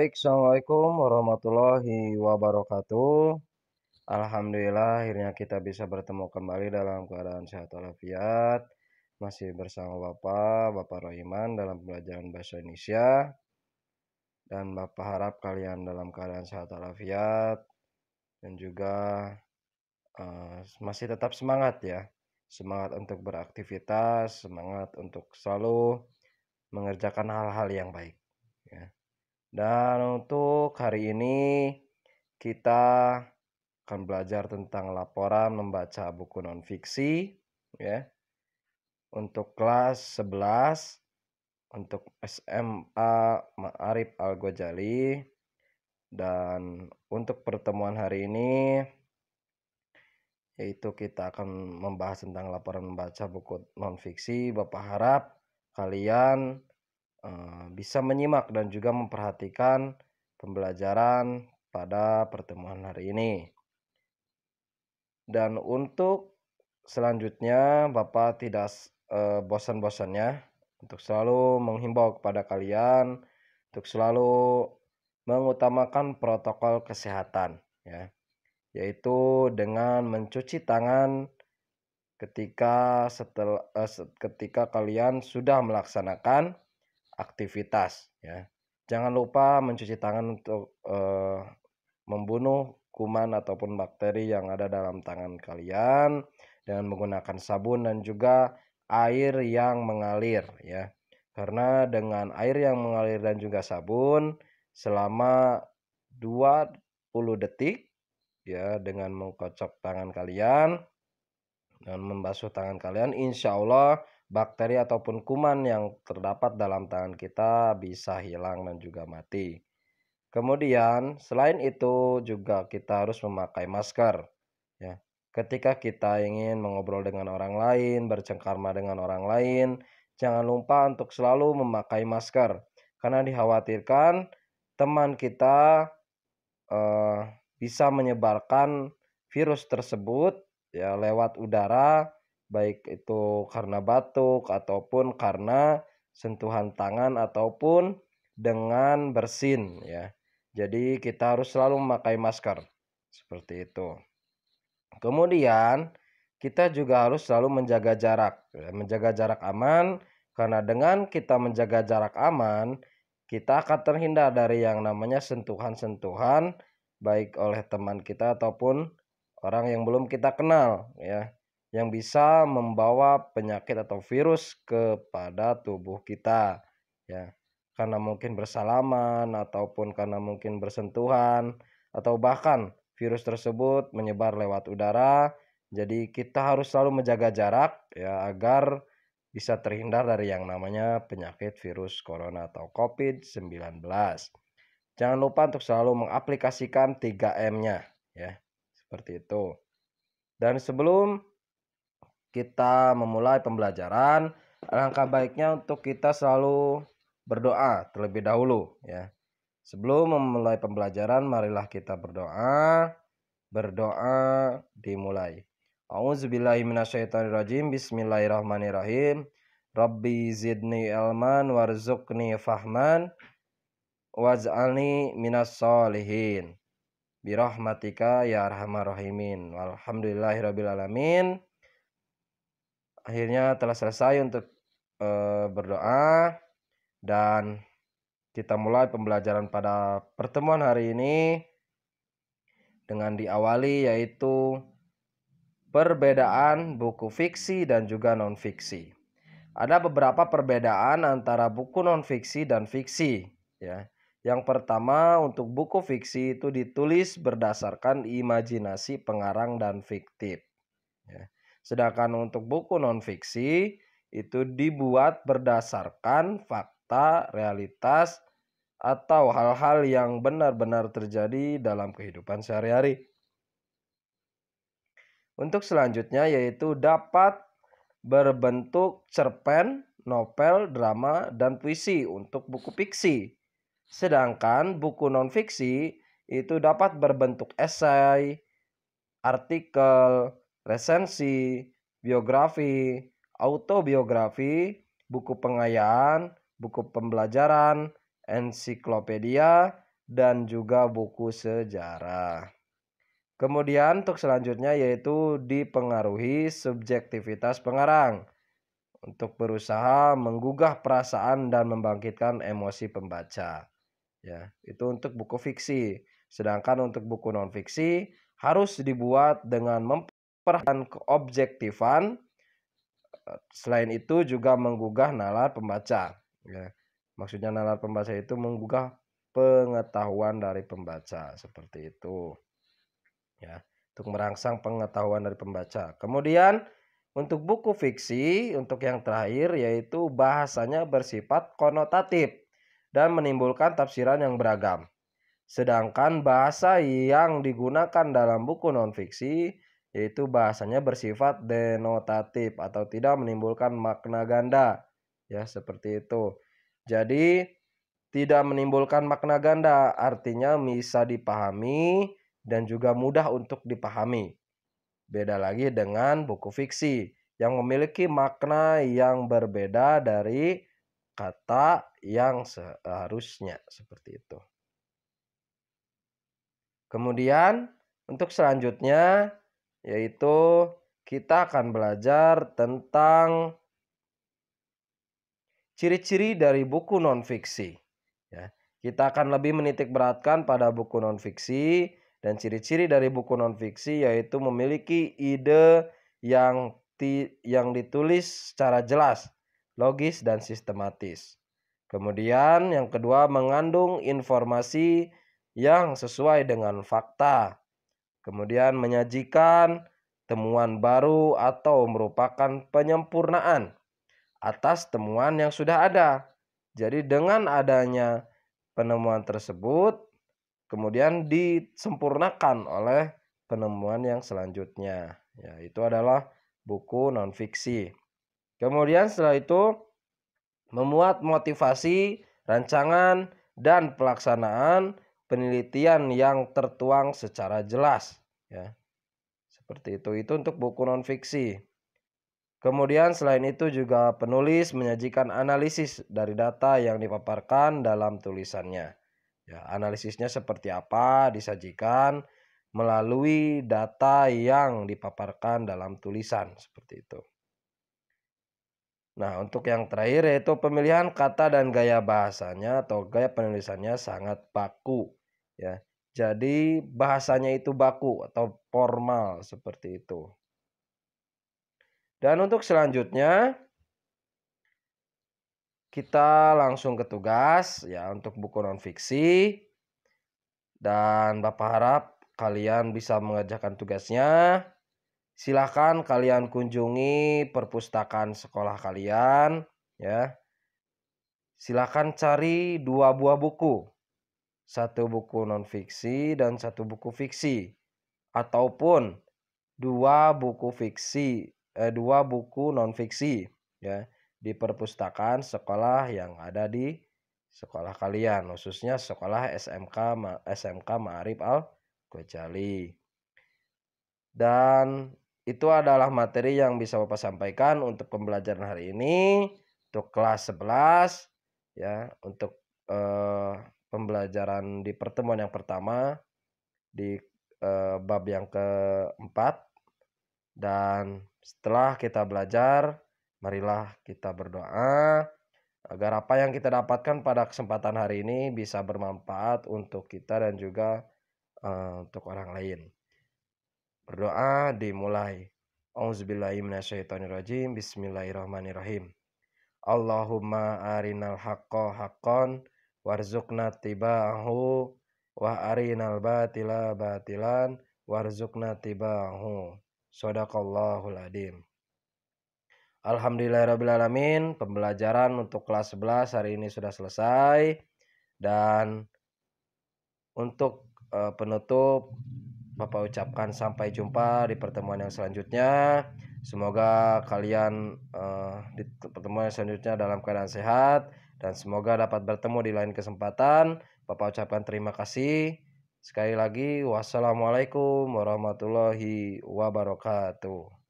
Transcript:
Assalamualaikum warahmatullahi wabarakatuh. Alhamdulillah akhirnya kita bisa bertemu kembali dalam keadaan sehat walafiat. Masih bersama Bapak Rohiman dalam pembelajaran bahasa Indonesia. Dan Bapak harap kalian dalam keadaan sehat walafiat dan juga masih tetap semangat ya. Semangat untuk beraktivitas, semangat untuk selalu mengerjakan hal-hal yang baik ya. Dan untuk hari ini kita akan belajar tentang laporan membaca buku non-fiksi ya. Untuk kelas 11 untuk SMA Ma'arif Al-Ghazali, dan untuk pertemuan hari ini yaitu kita akan membahas tentang laporan membaca buku non-fiksi. Bapak harap kalian bisa menyimak dan juga memperhatikan pembelajaran pada pertemuan hari ini. Dan untuk selanjutnya Bapak tidak bosan-bosannya untuk selalu menghimbau kepada kalian untuk selalu mengutamakan protokol kesehatan ya, yaitu dengan mencuci tangan ketika kalian sudah melaksanakan aktivitas ya. Jangan lupa mencuci tangan untuk membunuh kuman ataupun bakteri yang ada dalam tangan kalian dengan menggunakan sabun dan juga air yang mengalir ya. Karena dengan air yang mengalir dan juga sabun selama 20 detik ya, dengan mengkocok tangan kalian dan membasuh tangan kalian, insya Allah bakteri ataupun kuman yang terdapat dalam tangan kita bisa hilang dan juga mati. Kemudian selain itu juga kita harus memakai masker ya. Ketika kita ingin mengobrol dengan orang lain, bercengkrama dengan orang lain, jangan lupa untuk selalu memakai masker karena dikhawatirkan teman kita eh, bisa menyebarkan virus tersebut ya lewat udara, baik itu karena batuk ataupun karena sentuhan tangan ataupun dengan bersin ya. Jadi kita harus selalu memakai masker seperti itu. Kemudian kita juga harus selalu menjaga jarak ya, menjaga jarak aman, karena dengan kita menjaga jarak aman kita akan terhindar dari yang namanya sentuhan-sentuhan baik oleh teman kita ataupun orang yang belum kita kenal ya, yang bisa membawa penyakit atau virus kepada tubuh kita ya, karena mungkin bersalaman ataupun karena mungkin bersentuhan atau bahkan virus tersebut menyebar lewat udara. Jadi kita harus selalu menjaga jarak ya agar bisa terhindar dari yang namanya penyakit virus corona atau COVID-19. Jangan lupa untuk selalu mengaplikasikan 3M-nya ya. Seperti itu. Dan sebelum kita memulai pembelajaran, alangkah baiknya untuk kita selalu berdoa terlebih dahulu ya. Sebelum memulai pembelajaran, marilah kita berdoa. Berdoa dimulai. A'udzubillahi minasyaitonirrajim. Bismillahirrahmanirrahim. Rabbi zidni ilman warzuqni fahman waj'alni minas solihin. Birahmatika ya arhamar rahimin. Walhamdulillahirabbil alamin. Akhirnya telah selesai untuk berdoa, dan kita mulai pembelajaran pada pertemuan hari ini dengan diawali yaitu perbedaan buku fiksi dan juga non-fiksi. Ada beberapa perbedaan antara buku non-fiksi dan fiksi ya. Yang pertama, untuk buku fiksi itu ditulis berdasarkan imajinasi pengarang dan fiktif ya. Sedangkan untuk buku non-fiksi itu dibuat berdasarkan fakta, realitas, atau hal-hal yang benar-benar terjadi dalam kehidupan sehari-hari. Untuk selanjutnya yaitu dapat berbentuk cerpen, novel, drama, dan puisi untuk buku fiksi. Sedangkan buku non-fiksi itu dapat berbentuk esai, artikel, resensi, biografi, autobiografi, buku pengayaan, buku pembelajaran, ensiklopedia, dan juga buku sejarah. Kemudian untuk selanjutnya yaitu dipengaruhi subjektivitas pengarang untuk berusaha menggugah perasaan dan membangkitkan emosi pembaca. Ya, itu untuk buku fiksi. Sedangkan untuk buku non fiksi harus dibuat dengan memperhatikan keobjektifan. Selain itu juga menggugah nalar pembaca. Ya, maksudnya nalar pembaca itu menggugah pengetahuan dari pembaca seperti itu. Ya, untuk merangsang pengetahuan dari pembaca. Kemudian untuk buku fiksi, untuk yang terakhir yaitu bahasanya bersifat konotatif dan menimbulkan tafsiran yang beragam. Sedangkan bahasa yang digunakan dalam buku non-fiksi yaitu bahasanya bersifat denotatif atau tidak menimbulkan makna ganda. Ya, seperti itu. Jadi tidak menimbulkan makna ganda, artinya bisa dipahami dan juga mudah untuk dipahami. Beda lagi dengan buku fiksi yang memiliki makna yang berbeda dari kata yang seharusnya, seperti itu. Kemudian untuk selanjutnya yaitu kita akan belajar tentang ciri-ciri dari buku non-fiksi. Ya, kita akan lebih menitik beratkan pada buku non-fiksi dan ciri-ciri dari buku non-fiksi yaitu memiliki ide yang ditulis secara jelas, logis dan sistematis. Kemudian yang kedua mengandung informasi yang sesuai dengan fakta. Kemudian menyajikan temuan baru atau merupakan penyempurnaan atas temuan yang sudah ada. Jadi dengan adanya penemuan tersebut kemudian disempurnakan oleh penemuan yang selanjutnya. Ya, itu adalah buku non-fiksi. Kemudian setelah itu memuat motivasi, rancangan, dan pelaksanaan penelitian yang tertuang secara jelas. Ya, seperti itu. Itu untuk buku non-fiksi. Kemudian selain itu juga penulis menyajikan analisis dari data yang dipaparkan dalam tulisannya. Ya, analisisnya seperti apa disajikan melalui data yang dipaparkan dalam tulisan seperti itu. Nah, untuk yang terakhir yaitu pemilihan kata dan gaya bahasanya atau gaya penulisannya sangat baku, ya. Jadi bahasanya itu baku atau formal seperti itu. Dan untuk selanjutnya kita langsung ke tugas ya untuk buku non fiksi. Dan Bapak harap kalian bisa mengerjakan tugasnya. Silahkan kalian kunjungi perpustakaan sekolah kalian ya. Silahkan cari 2 buah buku. 1 buku non fiksi dan 1 buku fiksi. Ataupun 2 buku fiksi, 2 buku non fiksi ya di perpustakaan sekolah yang ada di sekolah kalian, khususnya sekolah SMK Ma'arif Al-Ghazali. Dan itu adalah materi yang bisa Bapak sampaikan untuk pembelajaran hari ini untuk kelas 11 ya, untuk pembelajaran di pertemuan yang pertama di bab yang keempat. Dan setelah kita belajar, marilah kita berdoa agar apa yang kita dapatkan pada kesempatan hari ini bisa bermanfaat untuk kita dan juga untuk orang lain. Berdoa dimulai. Auzubillahiminasyaitonirrajim. Bismillahirrahmanirrahim. Allahumma arinal haqqo haqqon warzuqna tiba'ahu wa arinal batila batilan warzuqna tiba'ahu. Shadaqallahul adzim. Alhamdulillahirrabbilalamin. Pembelajaran untuk kelas 11 hari ini sudah selesai. Dan untuk penutup Bapak ucapkan sampai jumpa di pertemuan yang selanjutnya. Semoga kalian di pertemuan yang selanjutnya dalam keadaan sehat. Dan semoga dapat bertemu di lain kesempatan. Bapak ucapkan terima kasih. Sekali lagi, wassalamualaikum warahmatullahi wabarakatuh.